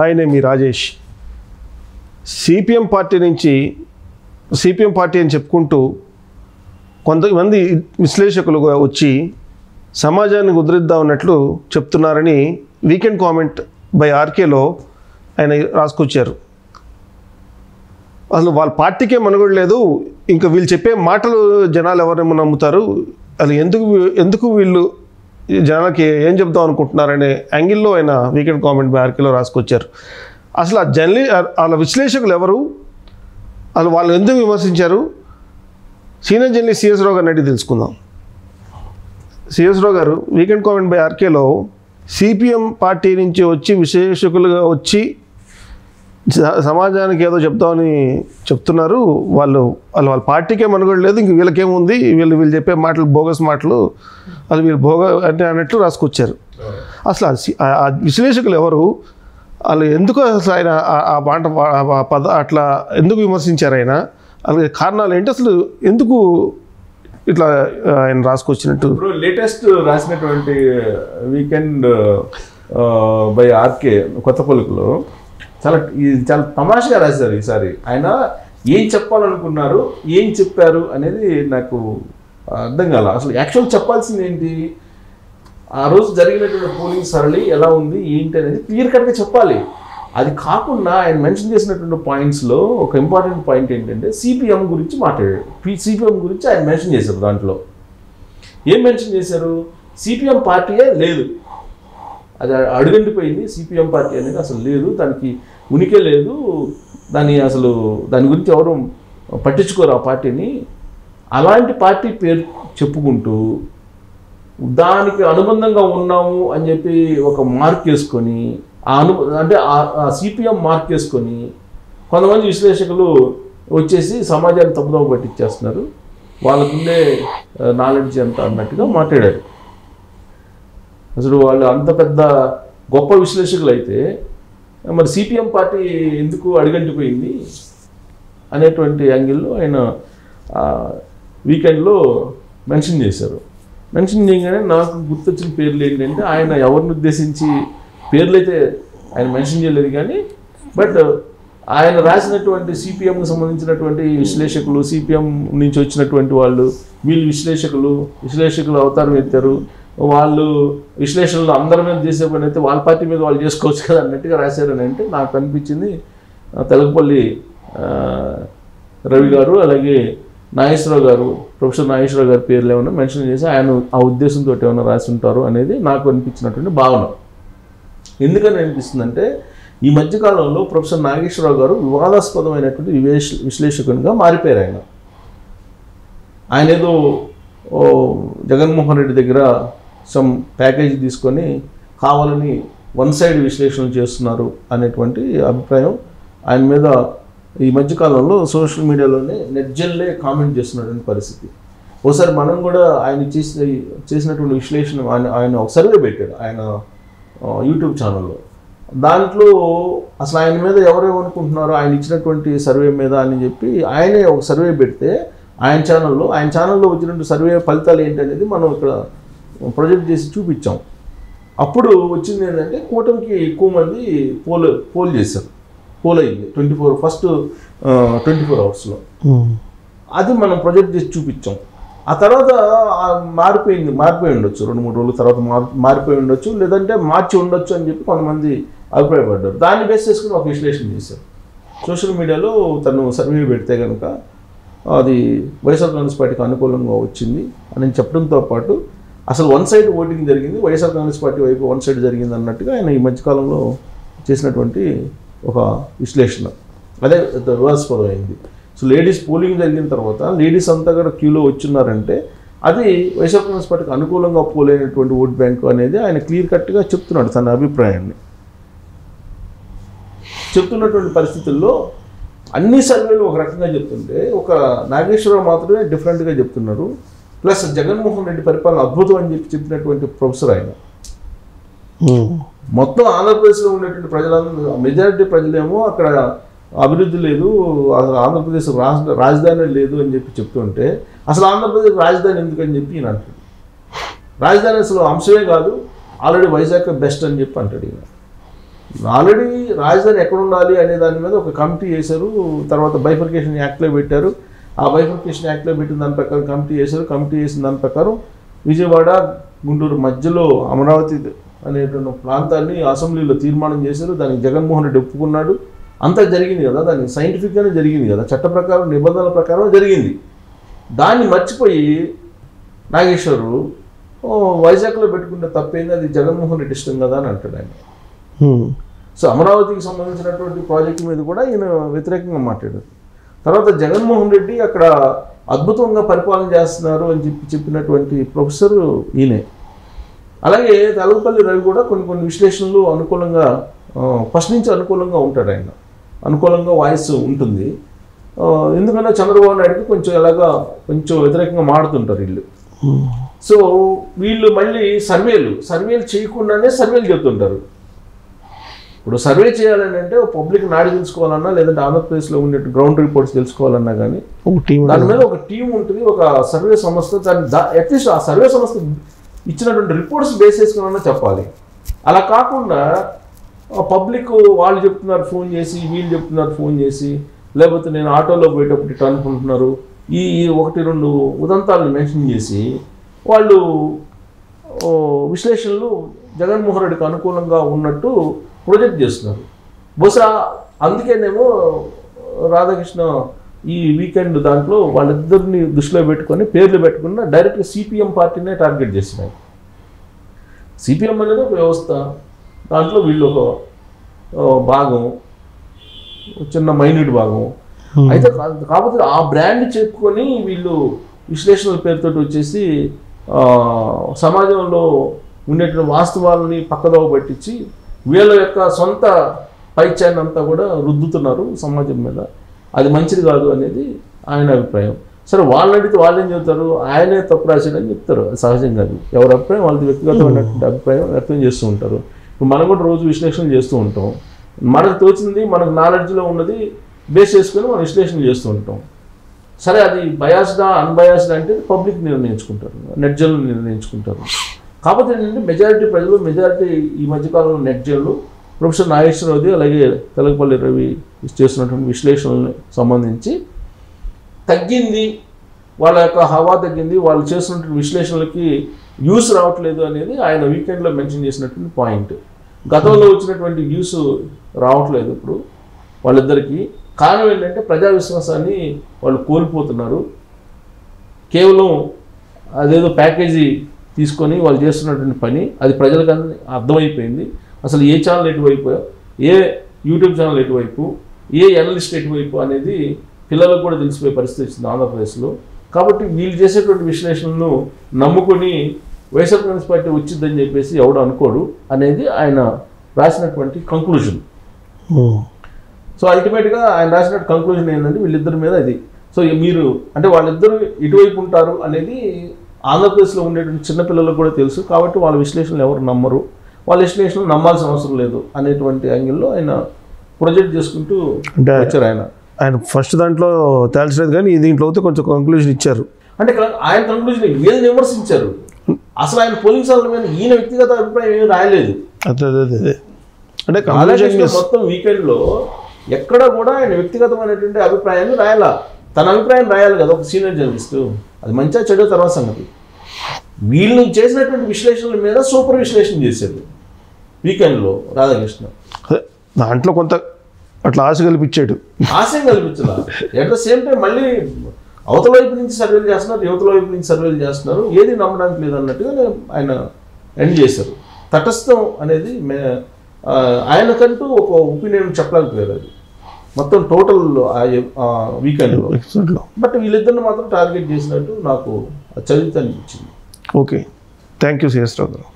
Hi, నేను మీ Rajesh. CPM party నుంచి CPM party అని చెప్పుకుంటూ కొంతమంది విశ్లేషకులు వచ్చి సమాజాన్ని ఉద్ధరిద్దాం అన్నట్లు చెప్తున్నారని వీకెండ్ కామెంట్ బై ఆర్కేలో ఆయన రాసుకొచ్చారు. అసలు వాళ్ళ పార్టీకే మనుగడ లేదు, ఇంకా వీళ్ళు చెప్పే మాటలు జనాలు ఎవరేమో నమ్ముతారు, అది ఎందుకు వీళ్ళు జనాలకి ఏం చెప్దాం అనుకుంటున్నారనే యాంగిల్లో ఆయన వీకెండ్ కామెంట్ బై ఆర్కేలో రాసుకొచ్చారు. అసలు ఆ వాళ్ళ విశ్లేషకులు ఎవరు, అసలు వాళ్ళు ఎందుకు విమర్శించారు, సీనియర్ జర్నలిస్ట్ సిఎస్ రావు గారిని అడిగి తెలుసుకుందాం. సిఎస్ రావు గారు, వీకెండ్ కామెంట్ బై ఆర్కేలో సిపిఎం పార్టీ నుంచి వచ్చి విశ్లేషకులుగా వచ్చి సమాజానికి ఏదో చెప్తామని చెప్తున్నారు, వాళ్ళ పార్టీకే మనుగడ లేదు, ఇంక వీళ్ళకేముంది, వీళ్ళు చెప్పే మాటలు బోగస్ మాటలు, అది వీళ్ళు అంటే అన్నట్లు రాసుకొచ్చారు. అసలు ఆ విశ్లేషకులు ఎవరు, వాళ్ళు ఎందుకు అసలు ఆయన ఆ మాట అట్లా ఎందుకు విమర్శించారు, ఆయన అలాగే కారణాలు ఏంటి, అసలు ఎందుకు ఇట్లా ఆయన రాసుకొచ్చినట్టు? లేటెస్ట్ రాసినటువంటి వీకెండ్ బై ఆర్కే కొత్త పలుకులో చాలా తమాషగా రాశారు. ఈసారి ఆయన ఏం చెప్పాలనుకున్నారు, ఏం చెప్పారు అనేది నాకు అర్థం కాల. అసలు యాక్చువల్ చెప్పాల్సింది ఏంటి, ఆ రోజు జరిగినటువంటి పోలింగ్ సరళి ఎలా ఉంది ఏంటి అనేది క్లియర్ కట్గా చెప్పాలి. అది కాకుండా ఆయన మెన్షన్ చేసినటువంటి పాయింట్స్లో ఒక ఇంపార్టెంట్ పాయింట్ ఏంటంటే సిపిఎం గురించి మాట్లాడాడు. సిపిఎం గురించి ఆయన మెన్షన్ చేశారు. దాంట్లో ఏం మెన్షన్ చేశారు, సిపిఎం పార్టీయే లేదు, అది అడుగంటిపోయింది, సిపిఎం పార్టీ అనేది అసలు లేదు, దానికి ఉనికి లేదు, దాని గురించి ఎవరు పట్టించుకోరు ఆ పార్టీని. అలాంటి పార్టీ పేరు చెప్పుకుంటూ దానికి అనుబంధంగా ఉన్నాము అని చెప్పి ఒక మార్క్ వేసుకొని అంటే ఆ సిపిఎం మార్క్ వేసుకొని కొంతమంది విశ్లేషకులు వచ్చేసి సమాజాన్ని తప్పుదోవ పట్టించేస్తున్నారు, వాళ్ళకుండే నాలెడ్జ్ ఎంత అన్నట్టుగా మాట్లాడారు. అసలు వాళ్ళు అంత పెద్ద గొప్ప విశ్లేషకులు అయితే మరి సిపిఎం పార్టీ ఎందుకు అడుగంటిపోయింది అనేటువంటి యాంగిల్లో ఆయన వీకెండ్లో మెన్షన్ చేశారు. మెన్షన్ చేయగానే నాకు గుర్తొచ్చిన పేర్లు ఏంటంటే, ఆయన ఎవరిని ఉద్దేశించి పేర్లు అయితే ఆయన మెన్షన్ చేయలేదు, కానీ బట్ ఆయన రాసినటువంటి సిపిఎంకి సంబంధించినటువంటి విశ్లేషకులు, సిపిఎం నుంచి వచ్చినటువంటి వాళ్ళు, వీళ్ళు విశ్లేషకులు అవతారం ఎత్తారు, వాళ్ళు విశ్లేషణలు అందరి మీద చేసే పని అయితే వాళ్ళ పార్టీ మీద వాళ్ళు చేసుకోవచ్చు కదా అన్నట్టుగా రాశారని అంటే నాకు అనిపించింది. తెలకపల్లి రవి గారు అలాగే నాగేశ్వరరావు గారు, ప్రొఫెసర్ నాగేశ్వరరావు గారి పేర్లు ఏమైనా మెన్షన్ చేసి ఆయన ఆ ఉద్దేశంతో ఏమైనా రాసి ఉంటారు అనేది నాకు అనిపించినటువంటి భావన. ఎందుకని అనిపిస్తుందంటే, ఈ మధ్యకాలంలో ప్రొఫెసర్ నాగేశ్వరరావు గారు వివాదాస్పదమైనటువంటి విశ్లేషకునిగా మారిపోయారు. ఆయన ఏదో జగన్మోహన్ రెడ్డి దగ్గర సమ్ ప్యాకేజీ తీసుకొని కావాలని వన్ సైడ్ విశ్లేషణలు చేస్తున్నారు అనేటువంటి అభిప్రాయం ఆయన మీద ఈ మధ్యకాలంలో సోషల్ మీడియాలోనే నెట్జన్లే కామెంట్ చేస్తున్నటువంటి పరిస్థితి. ఒకసారి మనం కూడా ఆయన చేసినటువంటి విశ్లేషణ ఆయన ఒక సర్వే పెట్టాడు ఆయన యూట్యూబ్ ఛానల్లో. దాంట్లో అసలు ఆయన మీద ఎవరేమనుకుంటున్నారో ఆయన ఇచ్చినటువంటి సర్వే మీద అని చెప్పి ఆయనే ఒక సర్వే పెడితే ఆయన ఛానల్లో వచ్చినటువంటి సర్వే ఫలితాలు ఏంటనేది మనం ఇక్కడ ప్రొజెక్ట్ చేసి చూపించాం. అప్పుడు వచ్చింది ఏంటంటే, కూటమికి ఎక్కువ మంది పోల్ చేశారు. పోల్ అయింది 24 అవర్స్లో. అది మనం ప్రొజెక్ట్ చేసి చూపించాం. ఆ తర్వాత మారిపోయి ఉండొచ్చు, 2-3 రోజుల తర్వాత మారిపోయి ఉండొచ్చు, లేదంటే మార్చి ఉండొచ్చు అని చెప్పి కొంతమంది అభిప్రాయపడ్డారు. దాన్ని బేస్ చేసుకుని ఒక విశ్లేషణ చేశారు. సోషల్ మీడియాలో తను సర్వే పెడితే కనుక అది వైఎస్ఆర్ కాంగ్రెస్ పార్టీకి అనుకూలంగా వచ్చింది అని చెప్పడంతో పాటు అసలు వన్ సైడ్ ఓటింగ్ జరిగింది, వైఎస్ఆర్ కాంగ్రెస్ పార్టీ వైపు వన్ సైడ్ జరిగింది అన్నట్టుగా ఆయన ఈ మధ్యకాలంలో చేసినటువంటి ఒక విశ్లేషణ అదే వివాదాస్పదమైంది. సో లేడీస్ పోలింగ్ జరిగిన తర్వాత లేడీస్ అంతా కూడా క్యూలో వచ్చున్నారంటే అది వైఎస్ఆర్ కాంగ్రెస్ పార్టీకి అనుకూలంగా పోలైనటువంటి ఓట్ బ్యాంకు అనేది ఆయన క్లియర్ కట్గా చెప్తున్నాడు తన అభిప్రాయాన్ని. చెప్తున్నటువంటి పరిస్థితుల్లో అన్ని సర్వేలు ఒక రకంగా చెప్తుంటే ఒక నాగేశ్వరరావు మాత్రమే డిఫరెంట్గా చెప్తున్నారు. ప్లస్ జగన్మోహన్ రెడ్డి పరిపాలన అద్భుతం అని చెప్పినటువంటి ప్రొఫెసర్ ఆయన. మొత్తం ఆంధ్రప్రదేశ్లో ఉండేటువంటి ప్రజలందరూ మెజారిటీ ప్రజలేమో అక్కడ అభివృద్ధి లేదు, ఆంధ్రప్రదేశ్ రాజధాని లేదు అని చెప్పి చెప్తుంటే అసలు ఆంధ్రప్రదేశ్ రాజధాని ఎందుకని చెప్పి ఈయన అంటాడు. రాజధాని అసలు అంశమే కాదు, ఆల్రెడీ వైజాగ్ బెస్ట్ అని చెప్పి అంటాడు ఈయన. ఆల్రెడీ రాజధాని ఎక్కడ ఉండాలి అనే దాని మీద ఒక కమిటీ వేశారు. తర్వాత బైఫర్కేషన్ యాక్ట్లో పెట్టారు. ఆ బైఫర్కేషన్ యాక్ట్లో పెట్టిన దాని ప్రకారం కమిటీ వేశారు. కమిటీ వేసిన దాని ప్రకారం విజయవాడ గుంటూరు మధ్యలో అమరావతి అనేటువంటి ప్రాంతాన్ని అసెంబ్లీలో తీర్మానం చేశారు. దానికి జగన్మోహన్ రెడ్డి ఒప్పుకున్నాడు. అంతా జరిగింది కదా, దానికి సైంటిఫిక్గానే జరిగింది కదా, చట్ట ప్రకారం నిబంధనల ప్రకారం జరిగింది. దాన్ని మర్చిపోయి నాగేశ్వరు వైజాగ్లో పెట్టుకుంటే తప్పేంది, అది జగన్మోహన్ రెడ్డి ఇష్టం కదా అని అంటాడు ఆయన. సో అమరావతికి సంబంధించినటువంటి ప్రాజెక్టు మీద కూడా ఈయన వ్యతిరేకంగా మాట్లాడారు. తర్వాత జగన్మోహన్ రెడ్డి అక్కడ అద్భుతంగా పరిపాలన చేస్తున్నారు అని చెప్పినటువంటి ప్రొఫెసర్ ఈయనే. అలాగే తెలగపల్లి రవి కూడా కొన్ని విశ్లేషణలు అనుకూలంగా ఫస్ట్ నుంచి అనుకూలంగా ఉంటాడు. ఆయన అనుకూలంగా వాయిస్ ఉంటుంది. ఎందుకంటే చంద్రబాబు నాయుడుకి కొంచెం వ్యతిరేకంగా మాడుతుంటారు వీళ్ళు. సో వీళ్ళు మళ్ళీ సర్వేలు చేయకుండానే సర్వేలు చెబుతుంటారు. ఇప్పుడు సర్వే చేయాలని అంటే పబ్లిక్ నాడి తెలుసుకోవాలన్నా, లేదంటే ఆంధ్రప్రదేశ్లో ఉండే గ్రౌండ్ రిపోర్ట్స్ తెలుసుకోవాలన్నా కానీ దాని మీద ఒక టీం ఉంటుంది, ఒక సర్వే సంస్థ. అట్లీస్ట్ ఆ సర్వే సంస్థ ఇచ్చినటువంటి రిపోర్ట్స్ బేస్ చేసుకున్నా చెప్పాలి. అలా కాకుండా పబ్లిక్ వాళ్ళు చెప్తున్నారు ఫోన్ చేసి, వీళ్ళు చెప్తున్నారు ఫోన్ చేసి, లేకపోతే నేను ఆటోలో పోయేటప్పుడు ఇట్లా అనుకుంటున్నారు, ఈ 1-2 ఉదంతాలను మెన్షన్ చేసి వాళ్ళు విశ్లేషణలు జగన్మోహన్ రెడ్డికి అనుకూలంగా ఉన్నట్టు ప్రొజెక్ట్ చేస్తున్నారు. బహుశా అందుకేనేమో రాధాకృష్ణ ఈ వీకెండ్ దాంట్లో వాళ్ళిద్దరిని దృష్టిలో పెట్టుకొని పేర్లు పెట్టుకున్న డైరెక్ట్గా సిపిఎం పార్టీనే టార్గెట్ చేసినాయి. సిపిఎం అనేది ఒక వ్యవస్థ, దాంట్లో వీళ్ళు ఒక భాగం, చిన్న మైన్యూట్ భాగం. అయితే కాకపోతే ఆ బ్రాండ్ చెప్పుకొని వీళ్ళు విశ్లేషణల పేరుతో వచ్చేసి సమాజంలో ఉండేటువంటి వాస్తవాలని పక్కదోవ పట్టించి వీళ్ళ యొక్క సొంత పైచాన్ని అంతా కూడా రుద్దుతున్నారు సమాజం మీద. అది మంచిది కాదు అనేది ఆయన అభిప్రాయం. సరే, వాళ్ళని అడిగితే వాళ్ళేం చెబుతారు, ఆయనే తప్పు రాశాడని చెప్తారు. అది సహజం కాదు, ఎవరి అభిప్రాయం వాళ్ళది వ్యక్తిగతమైనటువంటి అభిప్రాయం వ్యక్తం చేస్తూ ఉంటారు. ఇప్పుడు మనం కూడా రోజు విశ్లేషణ చేస్తూ ఉంటాం. మనకు తోచింది, మనకు నాలెడ్జ్లో ఉన్నది బేస్ చేసుకొని మనం విశ్లేషణ చేస్తూ ఉంటాం. సరే, అది బయాస్డా అన్బయాస్డా అంటే పబ్లిక్ నిర్ణయించుకుంటారు, నెట్జన్లు నిర్ణయించుకుంటారు. కాకపోతే ఏంటంటే మెజారిటీ ఈ మధ్యకాలంలో నెట్జన్లు ప్రొఫెసర్ నాగేశ్వరరావుది అలాగే తెలగపల్లి రవి చేస్తున్నటువంటి విశ్లేషణలకు సంబంధించి తగ్గింది, వాళ్ళ యొక్క హవా తగ్గింది, వాళ్ళు చేస్తున్నటువంటి విశ్లేషణలకి వ్యూస్ రావట్లేదు అనేది ఆయన వీకెండ్లో మెన్షన్ చేసినటువంటి పాయింట్. గతంలో వచ్చినటువంటి వ్యూస్ రావట్లేదు ఇప్పుడు వాళ్ళిద్దరికీ. కారణం ఏంటంటే ప్రజా విశ్వాసాన్ని వాళ్ళు కోల్పోతున్నారు. కేవలం అదేదో ప్యాకేజీ తీసుకొని వాళ్ళు చేస్తున్నటువంటి పని అది ప్రజలకు అర్థమైపోయింది. అసలు ఏ ఛానల్ ఎటువైపు, ఏ యూట్యూబ్ ఛానల్ ఎటువైపు, ఏ అనలిస్ట్ ఎటువైపు అనేది పిల్లలకు కూడా తెలిసిపోయే పరిస్థితి వచ్చింది ఆంధ్రప్రదేశ్లో. కాబట్టి వీళ్ళు చేసేటువంటి విశ్లేషణలను నమ్ముకొని వైఎస్ఆర్ కాంగ్రెస్ పార్టీ వచ్చిందని చెప్పేసి ఎవడు అనుకోడు అనేది ఆయన రాసినటువంటి కంక్లూజన్. సో అల్టిమేట్గా ఆయన రాసినట్టు కంక్లూజన్ ఏంటంటే వీళ్ళిద్దరి మీద అది. సో మీరు అంటే వాళ్ళిద్దరు ఇటువైపు ఉంటారు అనేది ఆంధ్రప్రదేశ్లో ఉండేటువంటి చిన్నపిల్లలకు కూడా తెలుసు. కాబట్టి వాళ్ళ విశ్లేషణలు ఎవరు నమ్మరు, వాళ్ళ విశ్లేషణలు నమ్మాల్సిన అవసరం లేదు అనేటువంటి యాంగిల్లో ఆయన ప్రొజెక్ట్ చేసుకుంటూ వచ్చారు. ఆయన ఫస్ట్ దాంట్లో తేల్చలేదు, కానీ దీంట్లో అయితే కొంచెం కంక్లూజన్ ఇచ్చారు. అంటే ఆయన కంక్లూజన్ వీళ్ళని విమర్శించారు. అసలు ఆయన పోలింగ్ సార్ల మీద ఈయన వ్యక్తిగత అభిప్రాయం ఏమీ రాయలేదు. అదే అంటే మొత్తం వీకెండ్లో ఎక్కడ కూడా ఆయన వ్యక్తిగతమైనటువంటి అభిప్రాయాన్ని రాయాలా. తన అభిప్రాయం రాయాలి కదా ఒక సీనియర్ జర్నలిస్టు. అది మంచిగా చెడు తర్వాత సంగతి. వీళ్ళు చేసినటువంటి విశ్లేషణల మీద సూపర్ విశ్లేషణ చేశాడు వీకెండ్లో రాధాకృష్ణ. దాంట్లో కొంత అట్లా ఆశ కల్పించాడు. ఆశయం కల్పించాల. ఎట్ ద సేమ్ టైం మళ్ళీ అవతల వైపు నుంచి సర్వేలు చేస్తున్నారు, యువతల వైపు నుంచి సర్వేలు చేస్తున్నారు, ఏది నమ్మడానికి లేదన్నట్టుగా ఆయన ఎండ్ చేశారు. తటస్థం అనేది ఆయనకంటూ ఒక ఒపీనియన్ చెప్పలేకపోయారు. అది మొత్తం టోటల్ వీకెండ్లో. బట్ వీళ్ళిద్దరిని మాత్రం టార్గెట్ చేసినట్టు నాకు చదివితే అనిపించింది. Okay, thank you CS Rao గారు.